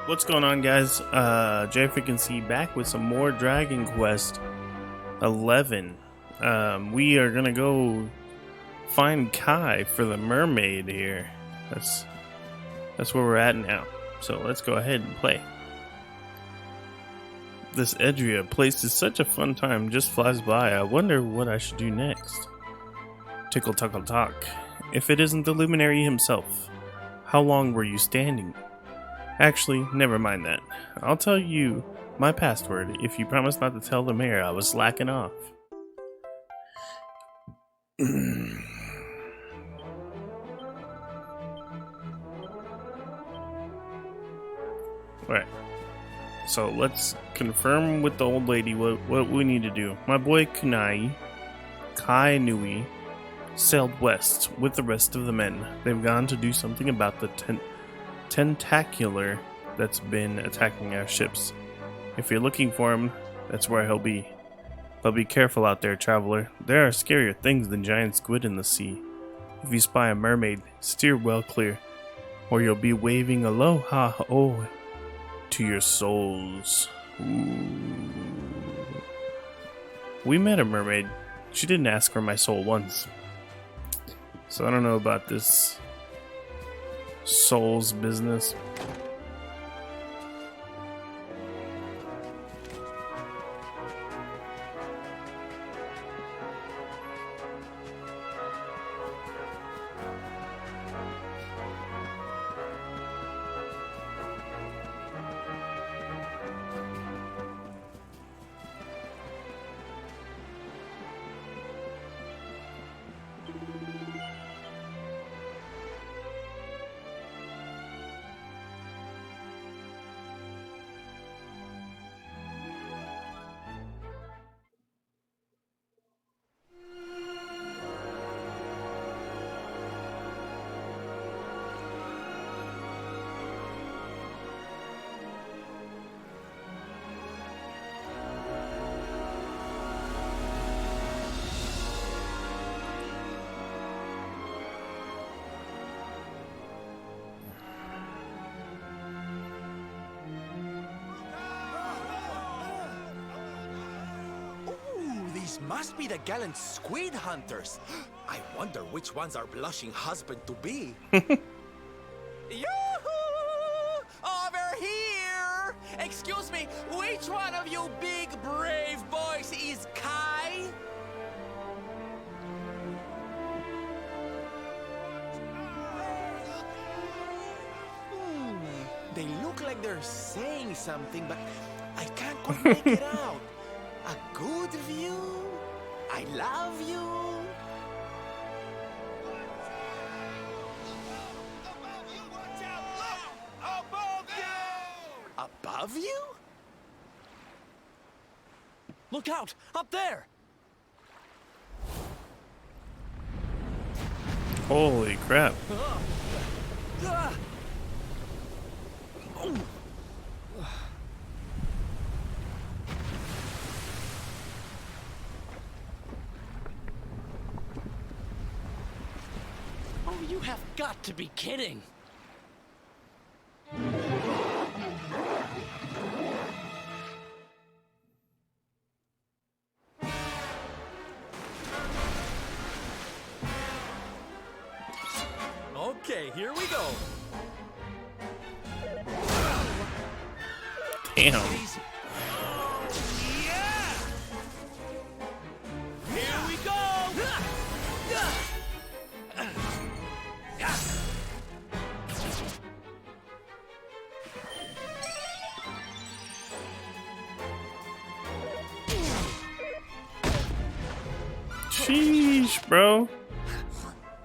What's going on, guys? JFreakinC back with some more Dragon Quest 11. We are gonna go find Kai for the mermaid here. That's where we're at now. So let's go ahead and play. This Edria place is such a fun time, just flies by. I wonder what I should do next. Tickle Tuckle Talk. If it isn't the Luminary himself, how long were you standing? Actually, never mind that. I'll tell you my password if you promise not to tell the mayor I was slacking off. Alright. So let's confirm with the old lady what we need to do. My boy Kai Nui, sailed west with the rest of the men. They've gone to do something about the tentacular that's been attacking our ships. If you're looking for him, that's where he'll be. But be careful out there, traveler. There are scarier things than giant squid in the sea. If you spy a mermaid, steer well clear, or you'll be waving aloha oh to your souls. Ooh. We met a mermaid. She didn't ask for my soul once. So I don't know about this souls business. Must be the gallant squid hunters. I wonder which one's our blushing husband-to-be. Yoo-hoo! Over here! Excuse me, which one of you big brave boys is Kai? They look like they're saying something, but I can't quite make it out. A good view? I love you. Above you? Look out! Up there! Holy crap. You have got to be kidding! Okay, here we go. Damn. Here we go! Sheesh, bro.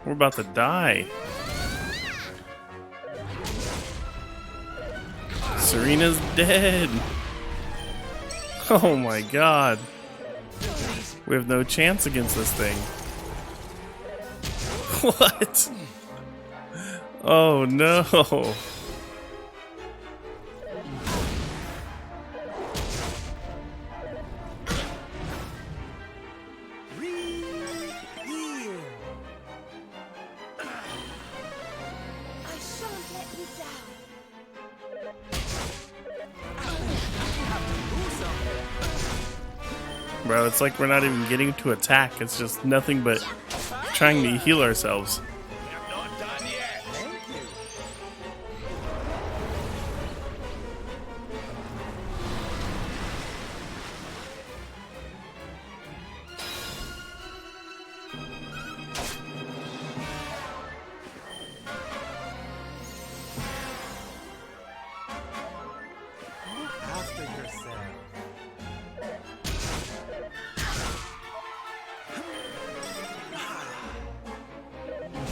We're about to die. Serena's dead. Oh my god. We have no chance against this thing. What? Oh no. I shan't let you down. Bro, it's like we're not even getting to attack. It's just nothing but trying to heal ourselves. Thank you. Look after yourself.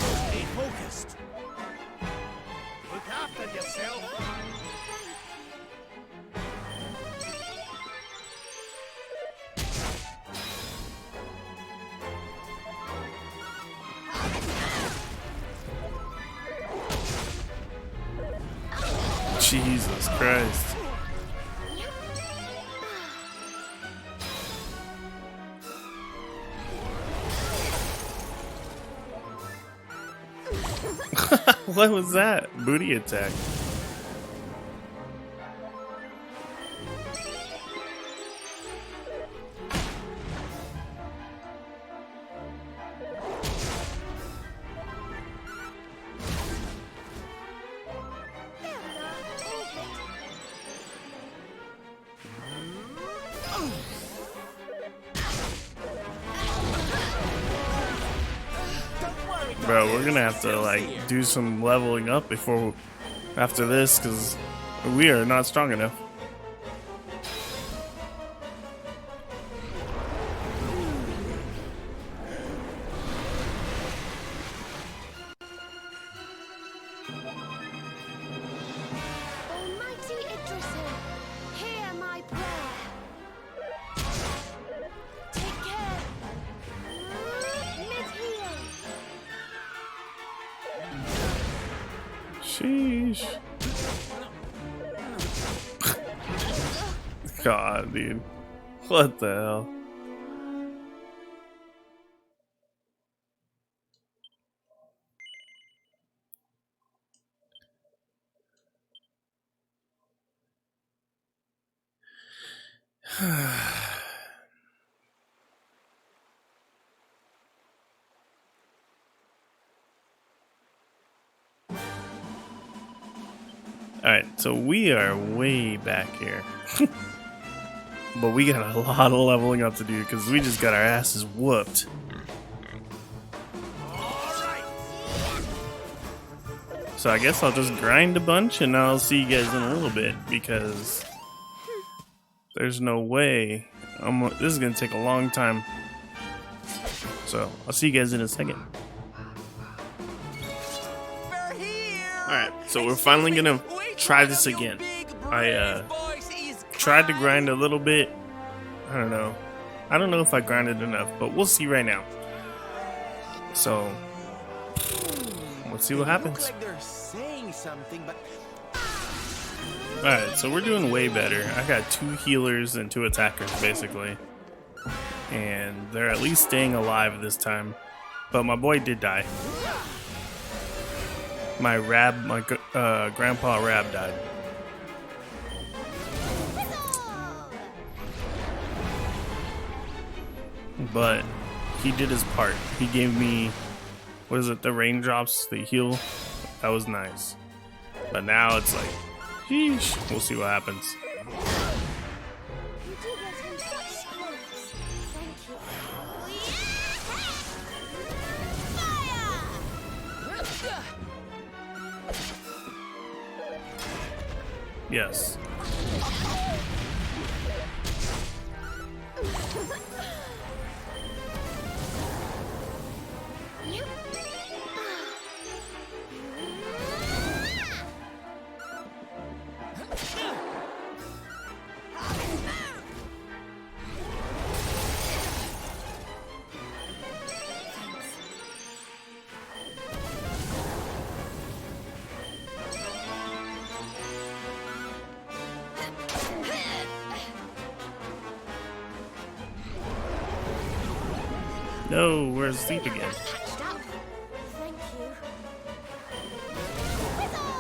Stay focused. Look after yourself. Jesus Christ. What was that? Booty attack. Bro, we're gonna have to like do some leveling up before after this because we are not strong enough. Almighty Idrisil, hear my prayer. Take care. Mid-heal. Sheesh. God, dude. What the hell? Alright, so we are way back here. But we got a lot of leveling up to do because we just got our asses whooped. So I guess I'll just grind a bunch and I'll see you guys in a little bit because there's no way. This is going to take a long time. So I'll see you guys in a second. We're here. Alright, so we're finally going to try this again. I tried to grind a little bit. I don't know. I don't know if I grinded enough, but we'll see right now. So let's see what happens. Looks like they're saying something, but Alright, so we're doing way better. I got 2 healers and 2 attackers basically. And they're at least staying alive this time. But my boy did die. My grandpa Rab died. But he did his part. He gave me, what is it, the raindrops, the heal. That was nice. But now it's like, sheesh. We'll see what happens. You do get him such scrolls. Thank you. Yes. No, we're asleep again. Patched up. Thank you. Whistle!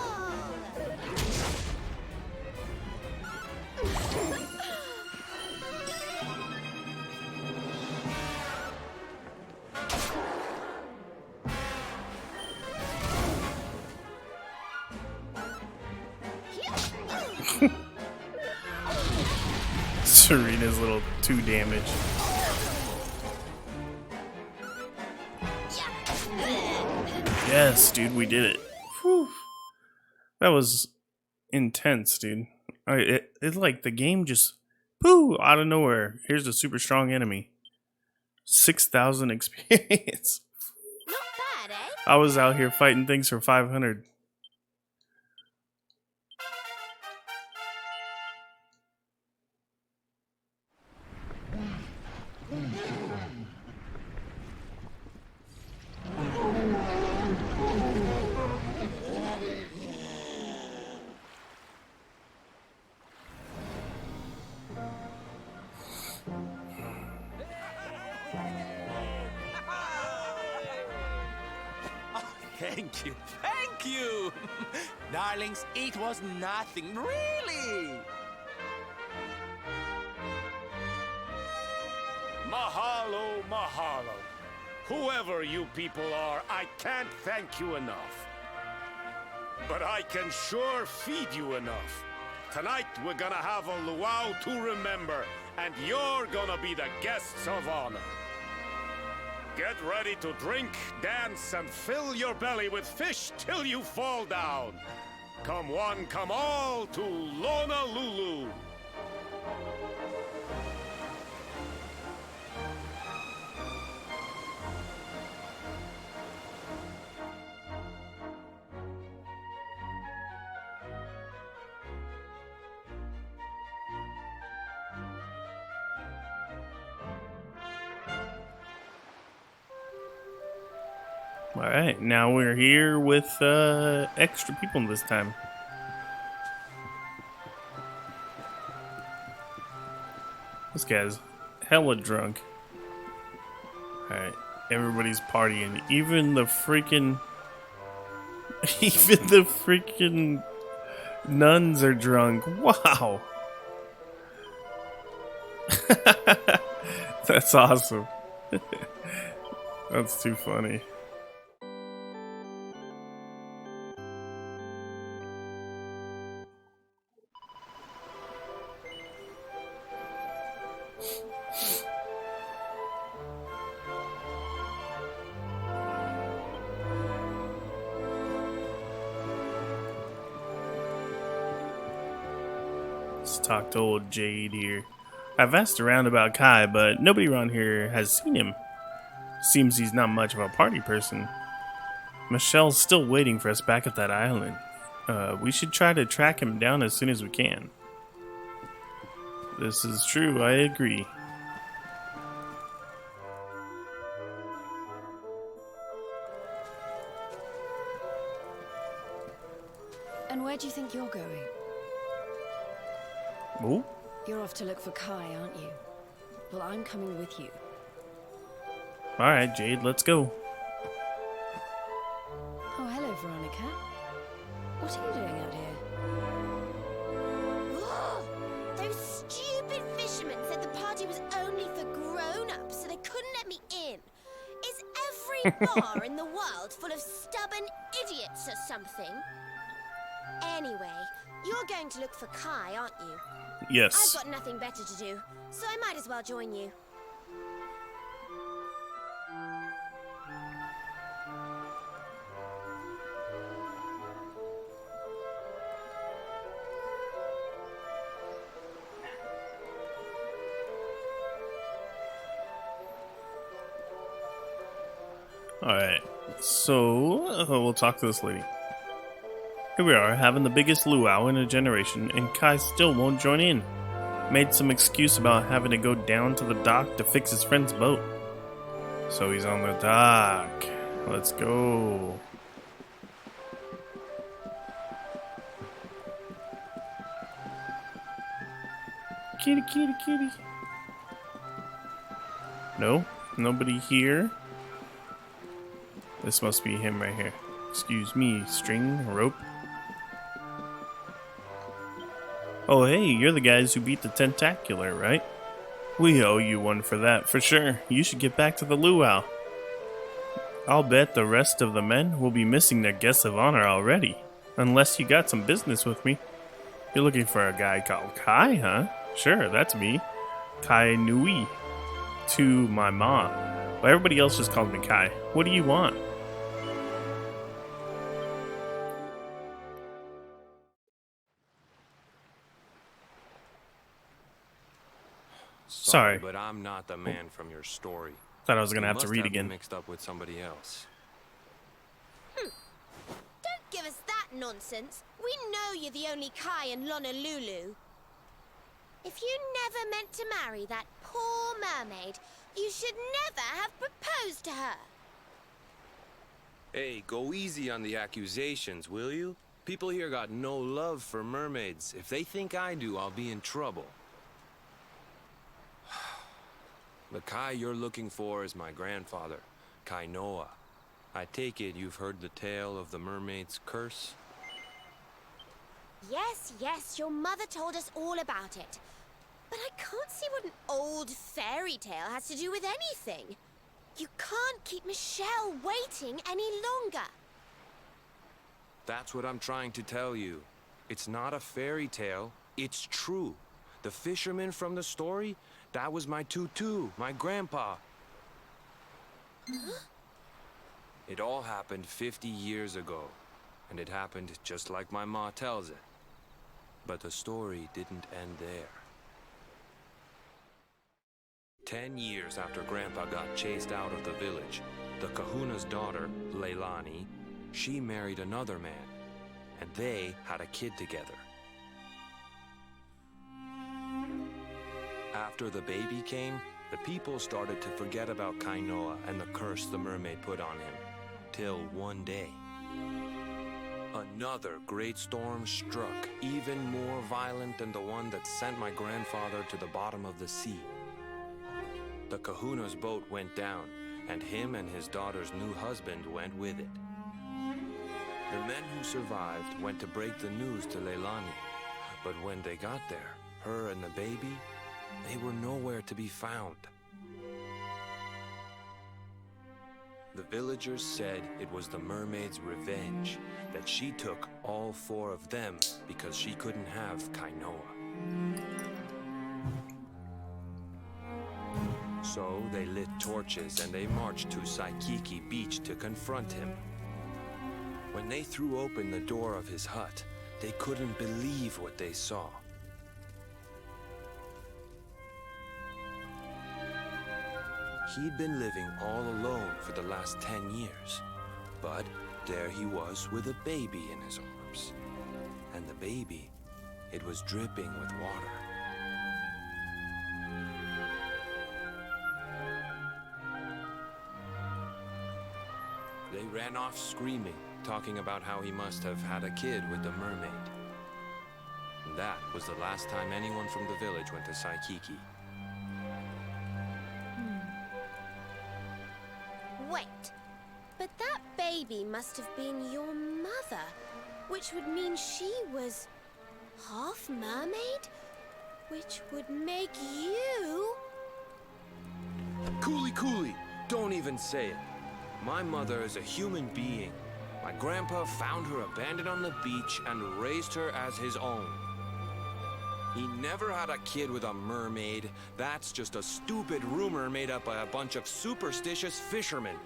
Serena's little 2 damage. Yes, dude, we did it. Whew. That was intense, dude. It's like the game just, pooh, out of nowhere. Here's a super strong enemy. 6,000 experience. Not bad, eh? I was out here fighting things for 500. Thank you, thank you! Darlings, it was nothing, really! Mahalo, mahalo. Whoever you people are, I can't thank you enough. But I can sure feed you enough. Tonight we're gonna have a luau to remember, and you're gonna be the guests of honor. Get ready to drink, dance, and fill your belly with fish till you fall down. Come one, come all to Lona Lulu. Alright, now we're here with extra people this time. This guy's hella drunk. Alright, everybody's partying. Even the freaking nuns are drunk. Wow. That's awesome. That's too funny. Let's talk to old Jade here. I've asked around about Kai, but nobody around here has seen him. Seems he's not much of a party person. Michelle's still waiting for us back at that island. We should try to track him down as soon as we can. This is true, I agree. And where do you think you're going? Oh? You're off to look for Kai, aren't you? Well, I'm coming with you. Alright, Jade, let's go. Oh, hello, Veronica. What are you doing out here? Those stupid fishermen said the party was only for grown-ups, so they couldn't let me in. Is every bar in the world full of stubborn idiots or something? Anyway, you're going to look for Kai, aren't you? Yes. I've got nothing better to do, so I might as well join you. Alright, so we'll talk to this lady. Here we are, having the biggest luau in a generation, and Kai still won't join in. Made some excuse about having to go down to the dock to fix his friend's boat. So he's on the dock. Let's go. Kitty, kitty, kitty. No, nobody here. This must be him right here. Excuse me, string, rope. Oh hey, you're the guys who beat the Tentacular, right? We owe you one for that, for sure. You should get back to the luau. I'll bet the rest of the men will be missing their guests of honor already. Unless you got some business with me. You're looking for a guy called Kai, huh? Sure, that's me. Kai Nui to my ma. But everybody else just called me Kai. What do you want? Sorry. But I'm not the man from your story. Thought I was gonna You have to must read me again. Mixed up with somebody else. Don't give us that nonsense. We know you're the only Kai in Honolulu. If you never meant to marry that poor mermaid, you should never have proposed to her. Hey, go easy on the accusations, will you? People here got no love for mermaids. If they think I do, I'll be in trouble. The Kai you're looking for is my grandfather, Kainoa. I take it you've heard the tale of the mermaid's curse? Yes, yes, your mother told us all about it. But I can't see what an old fairy tale has to do with anything. You can't keep Michelle waiting any longer. That's what I'm trying to tell you. It's not a fairy tale, it's true. The fisherman from the story, that was my tutu, my grandpa. It all happened 50 years ago, and it happened just like my ma tells it. But the story didn't end there. 10 years after Grandpa got chased out of the village, the kahuna's daughter, Leilani, she married another man, and they had a kid together. After the baby came, the people started to forget about Kainoa and the curse the mermaid put on him. Till one day, another great storm struck, even more violent than the one that sent my grandfather to the bottom of the sea. The kahuna's boat went down, and him and his daughter's new husband went with it. The men who survived went to break the news to Leilani, but when they got there, her and the baby, they were nowhere to be found. The villagers said it was the mermaid's revenge, that she took all 4 of them because she couldn't have Kainoa. So they lit torches and they marched to Saikiki Beach to confront him. When they threw open the door of his hut, they couldn't believe what they saw. He'd been living all alone for the last 10 years, but there he was with a baby in his arms. And the baby, it was dripping with water. They ran off screaming, talking about how he must have had a kid with the mermaid. And that was the last time anyone from the village went to Saikiki. Wait, but that baby must have been your mother, which would mean she was half mermaid, which would make you... Cooley, don't even say it. My mother is a human being. My grandpa found her abandoned on the beach and raised her as his own. He never had a kid with a mermaid. That's just a stupid rumor made up by a bunch of superstitious fishermen.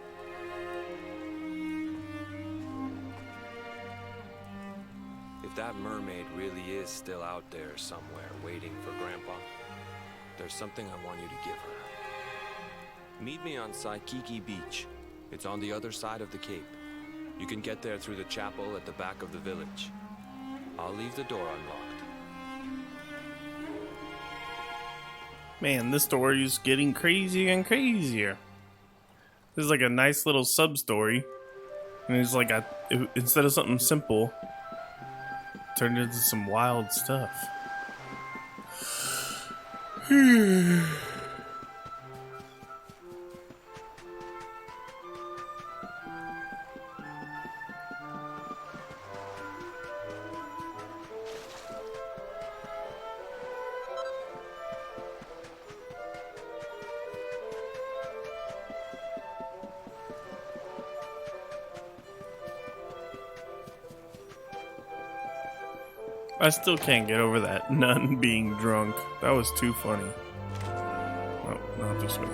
If that mermaid really is still out there somewhere waiting for Grandpa, there's something I want you to give her. Meet me on Saikiki Beach. It's on the other side of the cape. You can get there through the chapel at the back of the village. I'll leave the door unlocked. Man, this story is getting crazier and crazier. This is like a nice little sub story, and it's like instead of something simple, it turned into some wild stuff. I still can't get over that nun being drunk. That was too funny. not this way.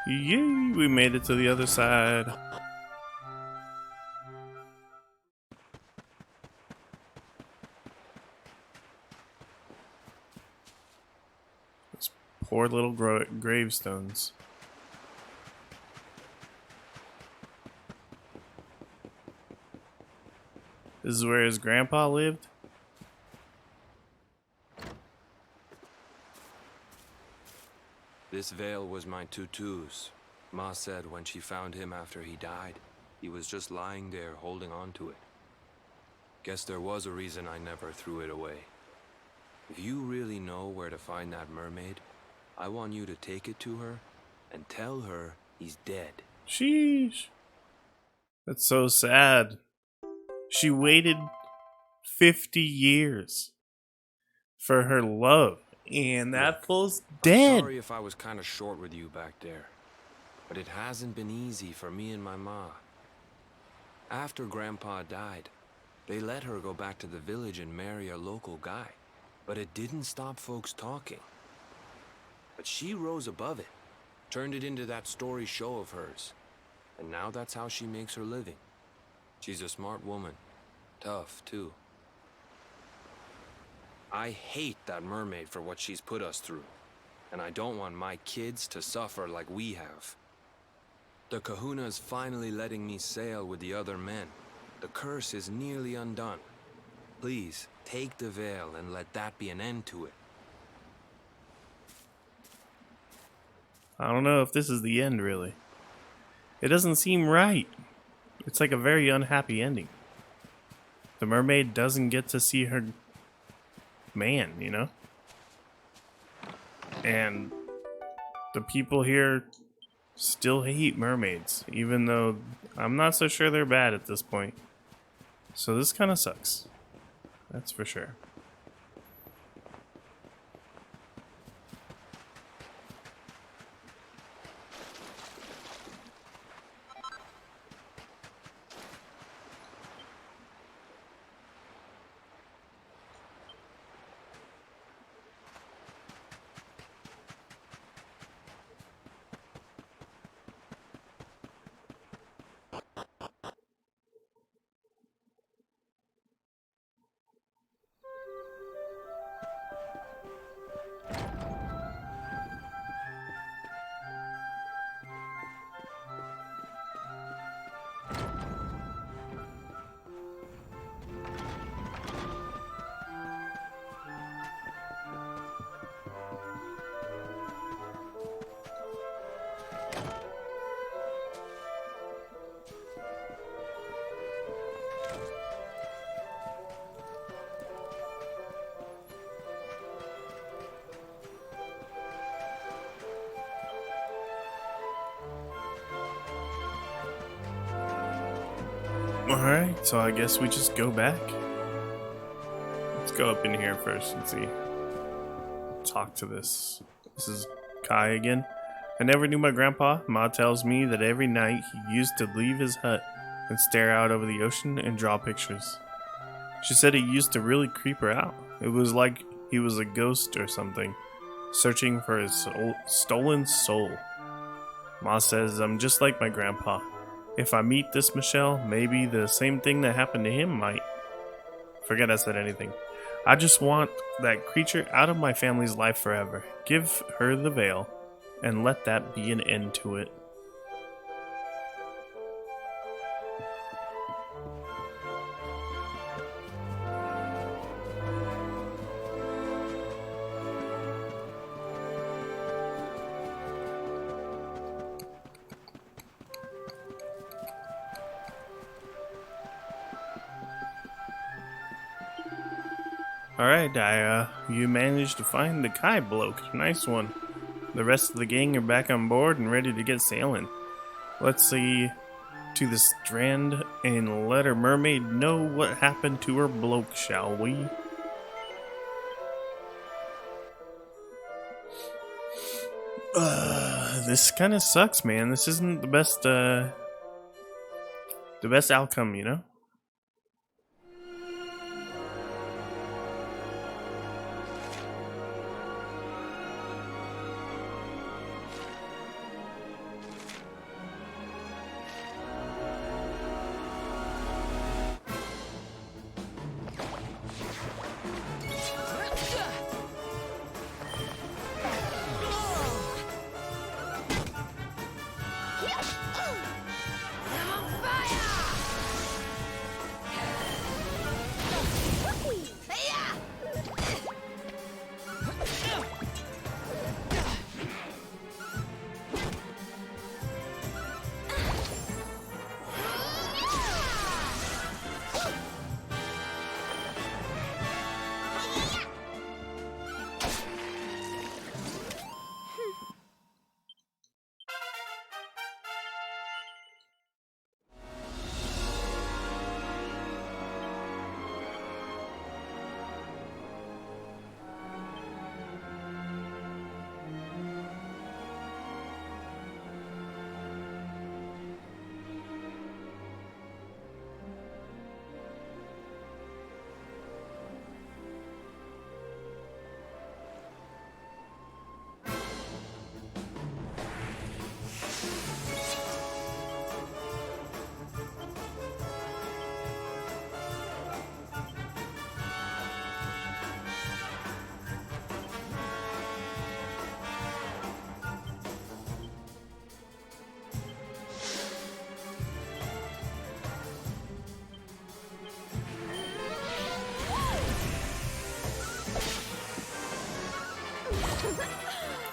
Yay, we made it to the other side. Those poor little gravestones. This is where his grandpa lived? This veil was my tutu's. Ma said when she found him after he died, he was just lying there holding on to it. Guess there was a reason I never threw it away. If you really know where to find that mermaid, I want you to take it to her and tell her he's dead. Sheesh. That's so sad. She waited 50 years for her love, and that fool's dead. Sorry if I was kind of short with you back there, but it hasn't been easy for me and my ma. After Grandpa died, they let her go back to the village and marry a local guy, but it didn't stop folks talking. But she rose above it, turned it into that story show of hers, and now that's how she makes her living. She's a smart woman, tough too. I hate that mermaid for what she's put us through, and I don't want my kids to suffer like we have. The Kahuna's finally letting me sail with the other men. The curse is nearly undone. Please, take the veil and let that be an end to it. I don't know if this is the end, really. It doesn't seem right. It's like a very unhappy ending. The mermaid doesn't get to see her man, you know? And the people here still hate mermaids, even though I'm not so sure they're bad at this point. So this kind of sucks. That's for sure. Alright, so I guess we just go back. Let's go up in here first and see. Talk to this. This is Kai again. I never knew my grandpa. Ma tells me that every night he used to leave his hut and stare out over the ocean and draw pictures. She said it used to really creep her out. It was like he was a ghost or something, searching for his stolen soul. Ma says I'm just like my grandpa. If I meet this Michelle, maybe the same thing that happened to him might. Forget I said anything. I just want that creature out of my family's life forever. Give her the veil, and let that be an end to it. Alright, you managed to find the Kai bloke. Nice one. The rest of the gang are back on board and ready to get sailing. Let's see to the strand and let her mermaid know what happened to her bloke, shall we? this kind of sucks, man. This isn't the best outcome, you know?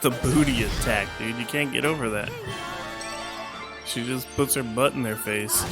The booty attack, dude. You can't get over that. She just puts her butt in their face.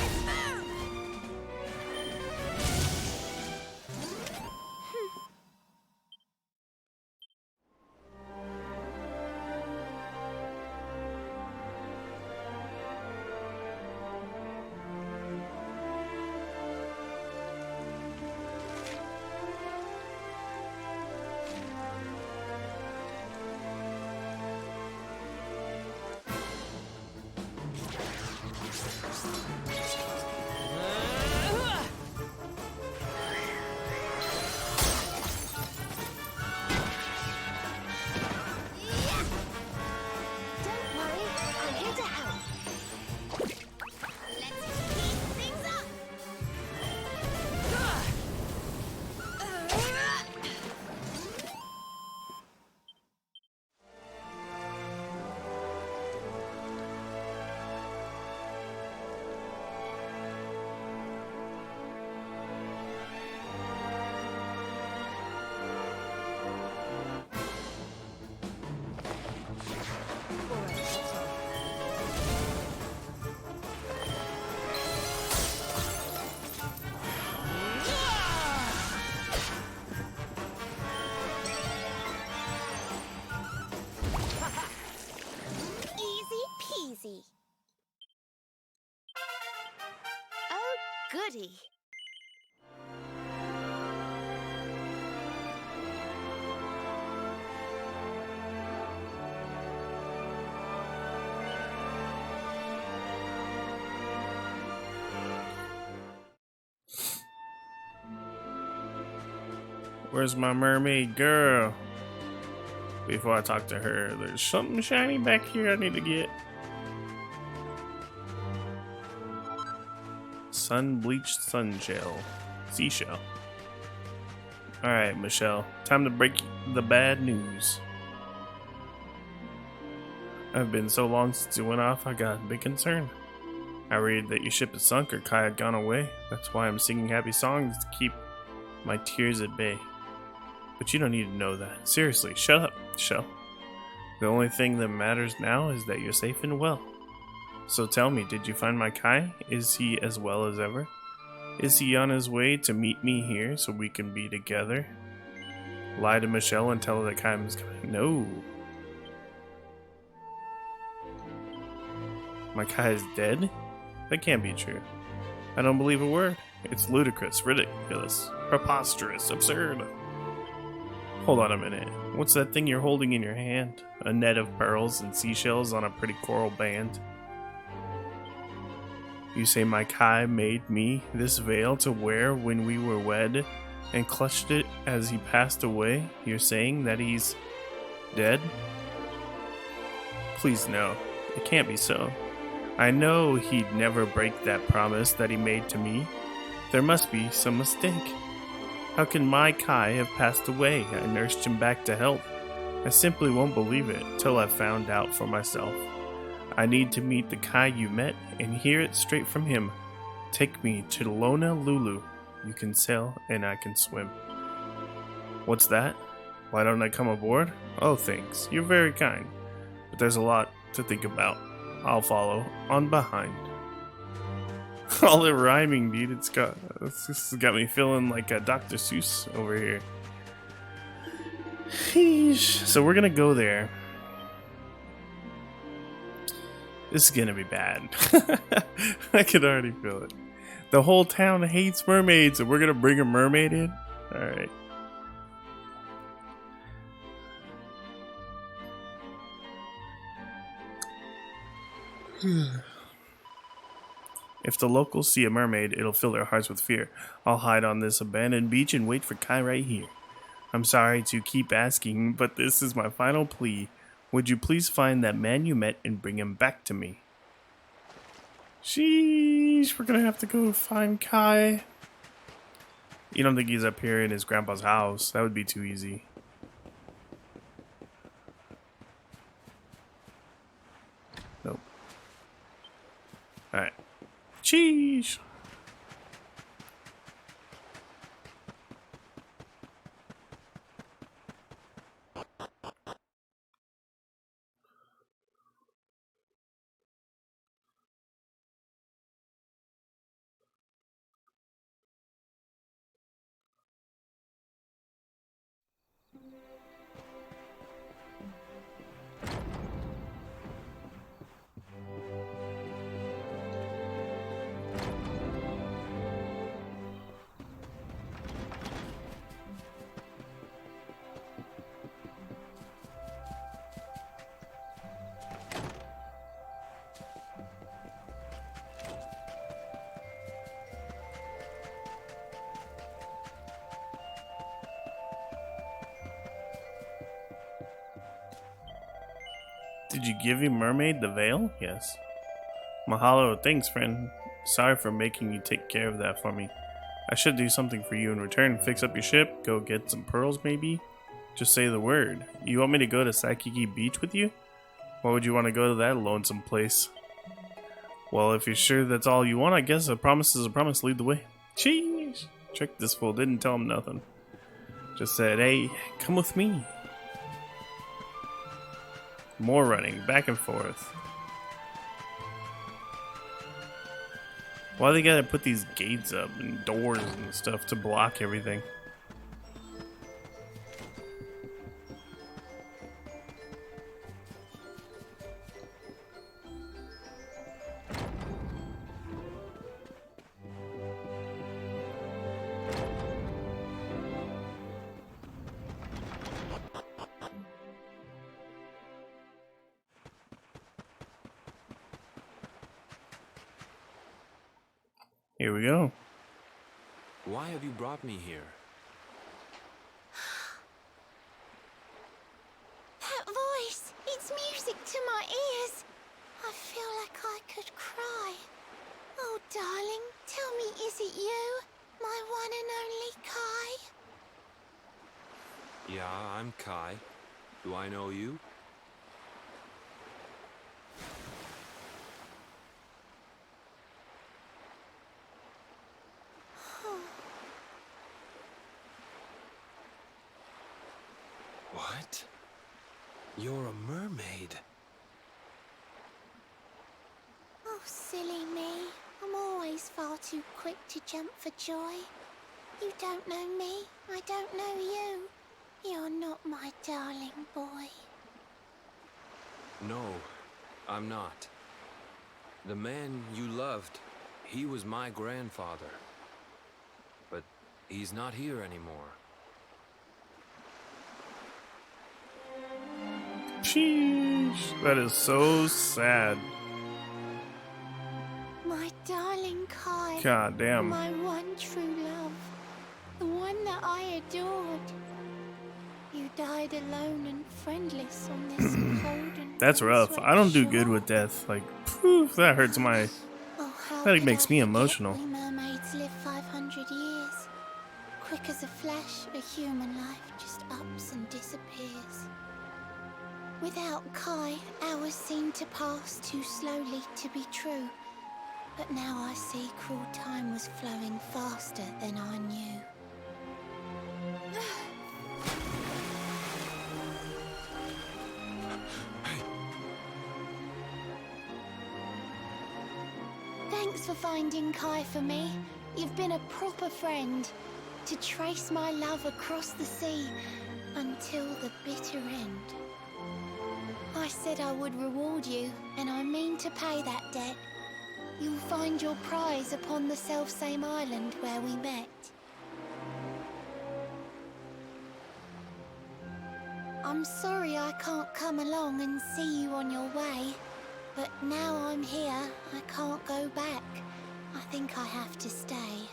Don't worry, I'm here to help. Let's speed things up. Easy peasy. Oh, goody. Where's my mermaid girl? Before I talk to her, there's something shiny back here I need to get. Sun-bleached sunshell. Seashell. Alright, Michelle. Time to break the bad news. I've been so long since you went off, I got a big concern. I read that your ship is sunk or Kai had gone away. That's why I'm singing happy songs to keep my tears at bay. But you don't need to know that. Seriously, shut up, Michelle. The only thing that matters now is that you're safe and well. So tell me, did you find my Kai? Is he as well as ever? Is he on his way to meet me here so we can be together? Lie to Michelle and tell her that Kai is coming. No. My Kai is dead? That can't be true. I don't believe a word. It's ludicrous, ridiculous, preposterous, absurd. Hold on a minute. What's that thing you're holding in your hand? A net of pearls and seashells on a pretty coral band. You say my Kai made me this veil to wear when we were wed and clutched it as he passed away? You're saying that he's dead? Please no. It can't be so. I know he'd never break that promise that he made to me. There must be some mistake. How can my Kai have passed away? I nursed him back to health. I simply won't believe it till I've found out for myself. I need to meet the Kai you met and hear it straight from him. Take me to Lona Lulu. You can sail and I can swim. What's that? Why don't I come aboard? Oh, thanks. You're very kind. But there's a lot to think about. I'll follow on behind. All the rhyming, dude. This has got me feeling like a Dr. Seuss over here. Sheesh. So we're gonna go there. This is gonna be bad. I can already feel it. The whole town hates mermaids, and we're gonna bring a mermaid in? Alright. If the locals see a mermaid, it'll fill their hearts with fear. I'll hide on this abandoned beach and wait for Kai right here. I'm sorry to keep asking, but this is my final plea. Would you please find that man you met and bring him back to me? Sheesh, we're gonna have to go find Kai. You don't think he's up here in his grandpa's house? That would be too easy. Nope. Alright. Sheesh. Did you give your mermaid the veil? Yes. Mahalo, thanks, friend. Sorry for making you take care of that for me. I should do something for you in return. Fix up your ship, go get some pearls maybe? Just say the word. You want me to go to Saikiki Beach with you? Why would you want to go to that lonesome place? Well, if you're sure that's all you want, I guess a promise is a promise. Lead the way. Jeez. Tricked this fool, didn't tell him nothing. Just said, hey, come with me. More running, back and forth. Why they gotta put these gates up and doors and stuff to block everything? Here we go. Why have you brought me here? That voice, it's music to my ears. I feel like I could cry. Oh, darling, tell me, is it you? My one and only Kai? Yeah, I'm Kai. Do I know you? What? You're a mermaid. Oh, silly me. I'm always far too quick to jump for joy. You don't know me. I don't know you. You're not my darling boy. No, I'm not. The man you loved, he was my grandfather. But he's not here anymore. Sheesh. That is so sad. My darling Kai. God damn. My one true love. The one that I adored. You died alone and friendless on this cold and That's rough. sweaty I don't do good shore. with death. Like, poof, that hurts my. Oh, how That could makes I me forget emotional. We mermaids live 500 years. Quick as a flash, a human life just ups and disappears. Without Kai, hours seem to pass too slowly to be true. But now I see cruel time was flowing faster than I knew. Thanks for finding Kai for me. You've been a proper friend. To trace my love across the sea until the bitter end. I said I would reward you, and I mean to pay that debt. You'll find your prize upon the selfsame island where we met. I'm sorry I can't come along and see you on your way, but now I'm here, I can't go back. I think I have to stay.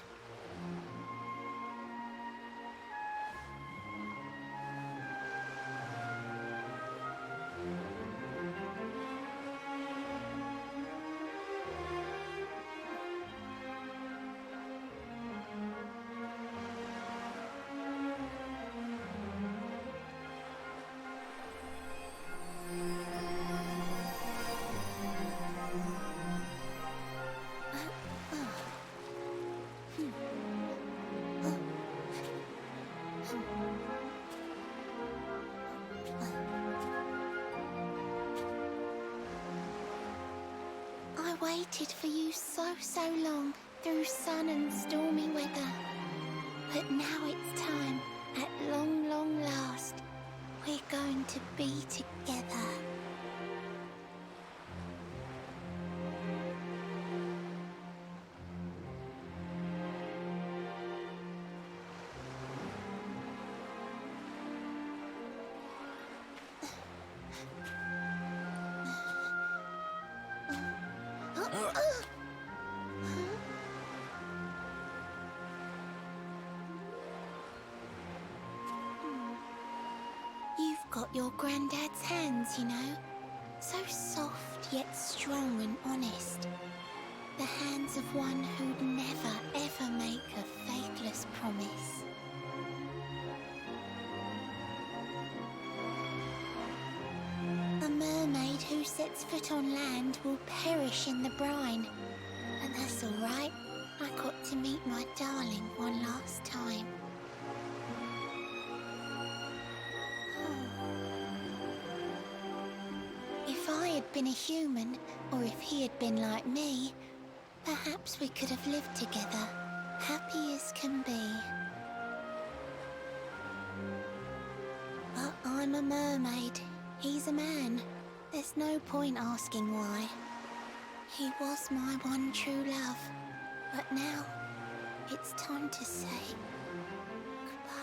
I waited for you so long, through sun and stormy weather. But now it's time, at long last, we're going to be together. You've got your granddad's hands, you know. So soft yet strong and honest. The hands of one who'd never ever make a faithless promise. A mermaid who sets foot on land will perish in the brine. And that's all right. I got to meet my darling one last time. If I had been a human, or if he had been like me, perhaps we could have lived together, happy as can be. But I'm a mermaid, he's a man. There's no point asking why. He was my one true love, but now it's time to say goodbye.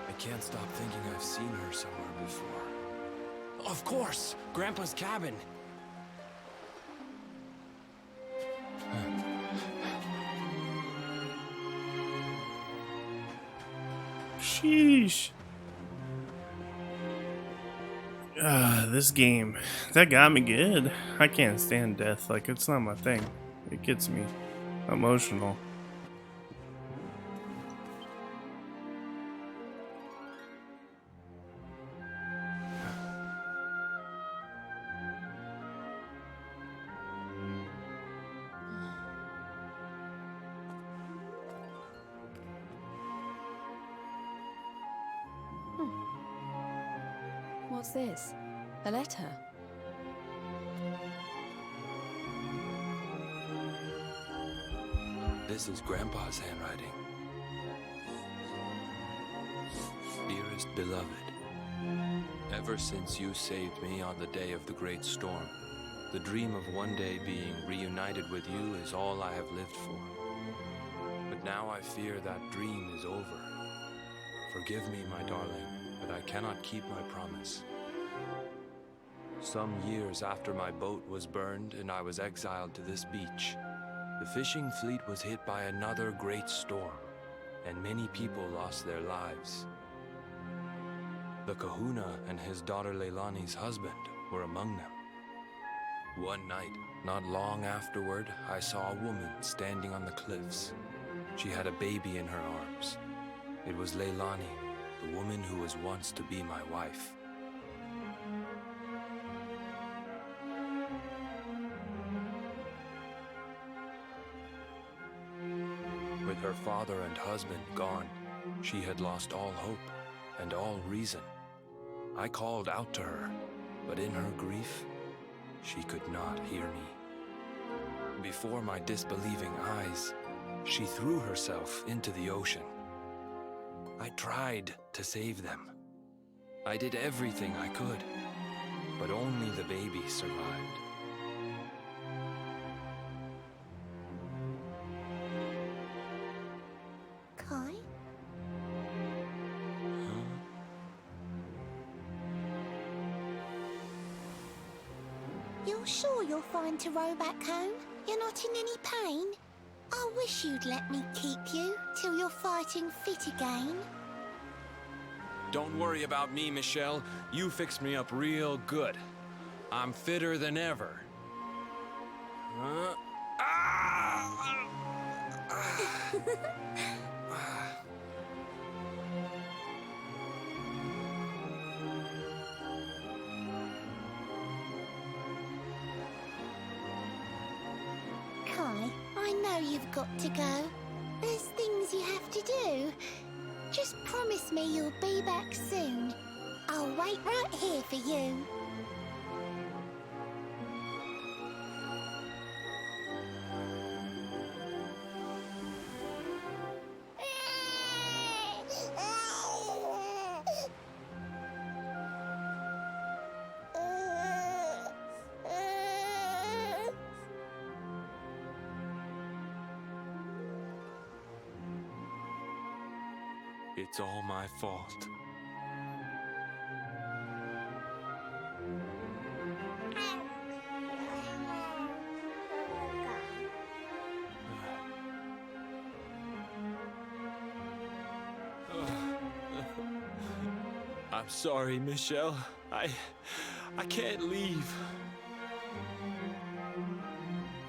I can't stop thinking I've seen her somewhere before. Of course! Grandpa's cabin! Sheesh. This game, that got me good. I can't stand death. Like, it's not my thing. It gets me emotional. What's this? A letter? This is Grandpa's handwriting. Dearest beloved, ever since you saved me on the day of the great storm, the dream of one day being reunited with you is all I have lived for. But now I fear that dream is over. Forgive me, my darling, but I cannot keep my promise. Some years after my boat was burned and I was exiled to this beach, the fishing fleet was hit by another great storm, and many people lost their lives. The Kahuna and his daughter Leilani's husband were among them. One night, not long afterward, I saw a woman standing on the cliffs. She had a baby in her arms. It was Leilani, the woman who was once to be my wife. With her father and husband gone, she had lost all hope and all reason. I called out to her, but in her grief, she could not hear me. Before my disbelieving eyes, she threw herself into the ocean. I tried to save them. I did everything I could, but only the baby survived. Kai? You're sure you're fine to row back home? You're not in any pain? I wish you'd let me keep you till you're fighting fit again. Don't worry about me, Michelle. You fixed me up real good. I'm fitter than ever. Kai, I know you've got to go. There's things you have to do. Just promise me you'll be back soon. I'll wait right here for you. It's all my fault. I'm sorry, Michelle. I can't leave.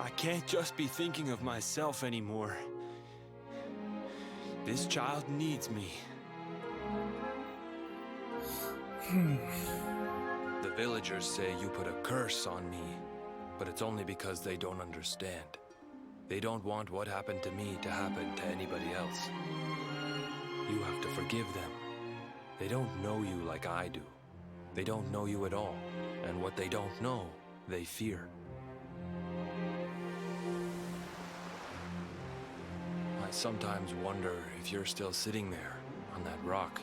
I can't just be thinking of myself anymore. This child needs me. The villagers say you put a curse on me, but it's only because they don't understand. They don't want what happened to me to happen to anybody else. You have to forgive them. They don't know you like I do. They don't know you at all, and what they don't know, they fear. I sometimes wonder if you're still sitting there on that rock,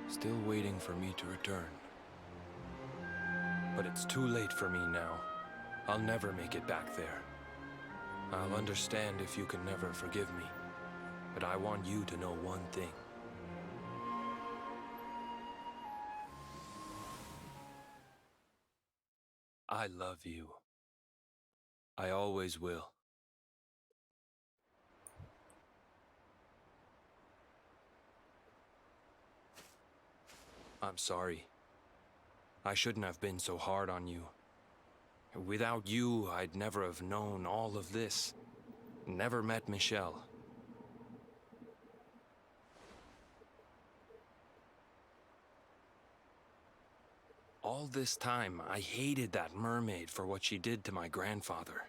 still waiting for me to return. But it's too late for me now. I'll never make it back there. I'll understand if you can never forgive me, but I want you to know one thing. I love you. I always will. I'm sorry. I shouldn't have been so hard on you. Without you, I'd never have known all of this. Never met Michelle. All this time, I hated that mermaid for what she did to my grandfather.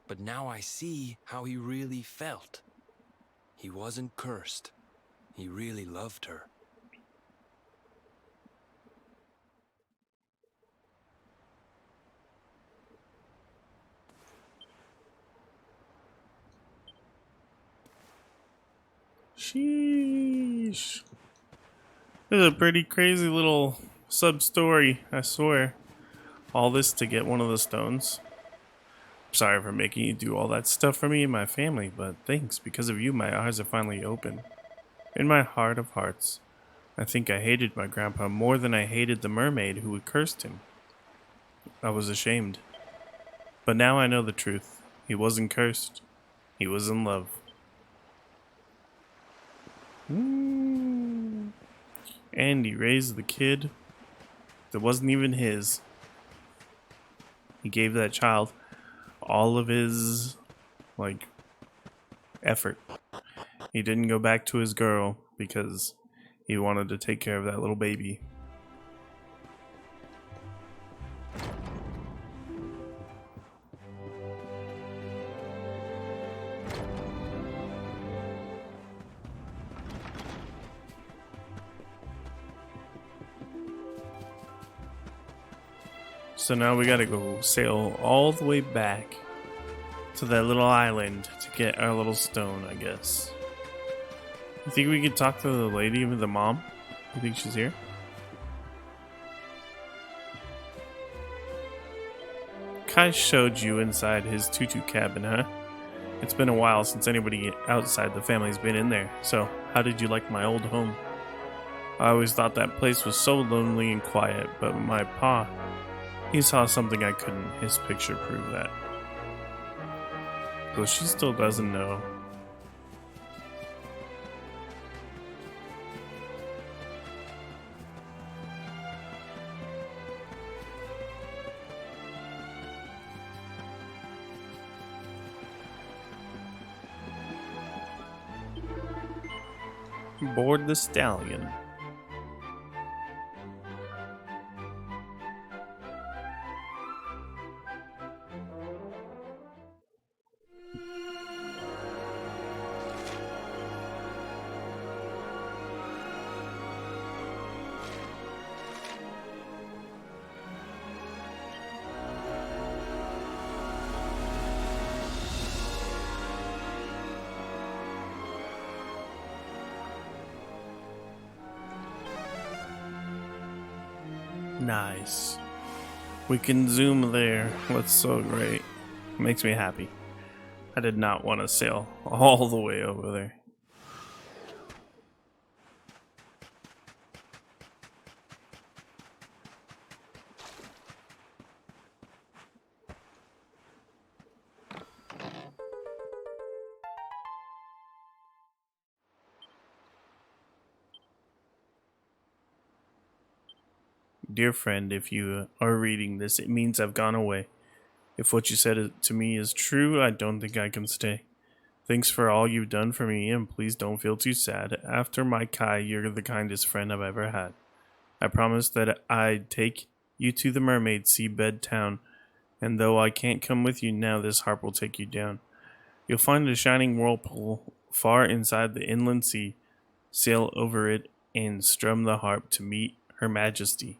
But now I see how he really felt. He wasn't cursed. He really loved her. Sheesh. This is a pretty crazy little sub-story, I swear. All this to get one of the stones. Sorry for making you do all that stuff for me and my family, but thanks. Because of you, my eyes are finally open. In my heart of hearts, I think I hated my grandpa more than I hated the mermaid who had cursed him. I was ashamed. But now I know the truth. He wasn't cursed. He was in love. And he raised the kid that wasn't even his. He gave that child all of his, effort. He didn't go back to his girl because he wanted to take care of that little baby. So now we gotta go sail all the way back to that little island to get our little stone, I guess. You think we could talk to the lady with the mom? You think she's here? Kai showed you inside his tutu cabin, huh? It's been a while since anybody outside the family's been in there, so how did you like my old home? I always thought that place was so lonely and quiet, but my pa, he saw something I couldn't. His picture proved that. So she still doesn't know. Board the stallion. Nice. We can zoom there. That's so great. Makes me happy. I did not want to sail all the way over there. Dear friend, if you are reading this, it means I've gone away. If what you said to me is true, I don't think I can stay. Thanks for all you've done for me, and please don't feel too sad. After my Kai, you're the kindest friend I've ever had. I promised that I'd take you to the mermaid seabed town, and though I can't come with you now, this harp will take you down. You'll find a shining whirlpool far inside the inland sea. Sail over it and strum the harp to meet Her Majesty.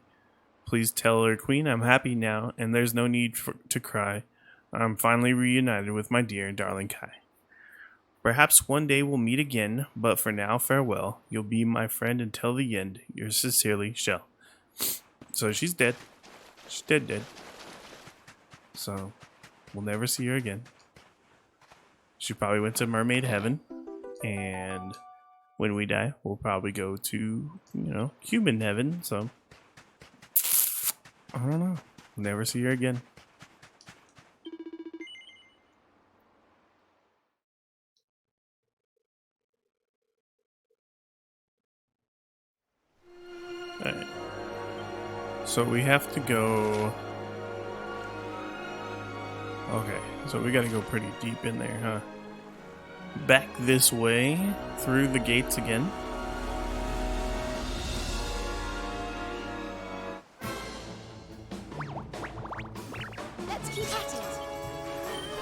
Please tell her, Queen, I'm happy now, and there's no need to cry. I'm finally reunited with my dear and darling Kai. Perhaps one day we'll meet again, but for now, farewell. You'll be my friend until the end. Yours sincerely, Shell. So she's dead. She's dead. So we'll never see her again. She probably went to mermaid heaven, and when we die, we'll probably go to, human heaven, so I don't know. Never see her again. Alright. So we have to go... Okay, so we gotta go pretty deep in there, huh? Back this way, through the gates again.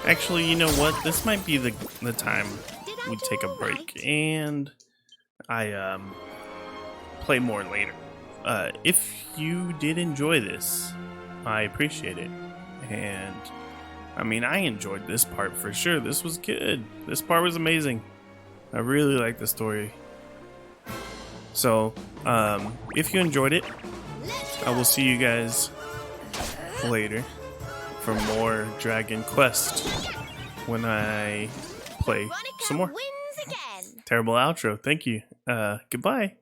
Actually, you know what? This might be the time we take a break and I play more later. If you did enjoy this, I appreciate it. And I mean, I enjoyed this part for sure. This was good. This part was amazing. I really like the story. So, if you enjoyed it, I will see you guys later for more Dragon Quest when I play some more. Veronica wins again. Terrible outro. Thank you. Goodbye.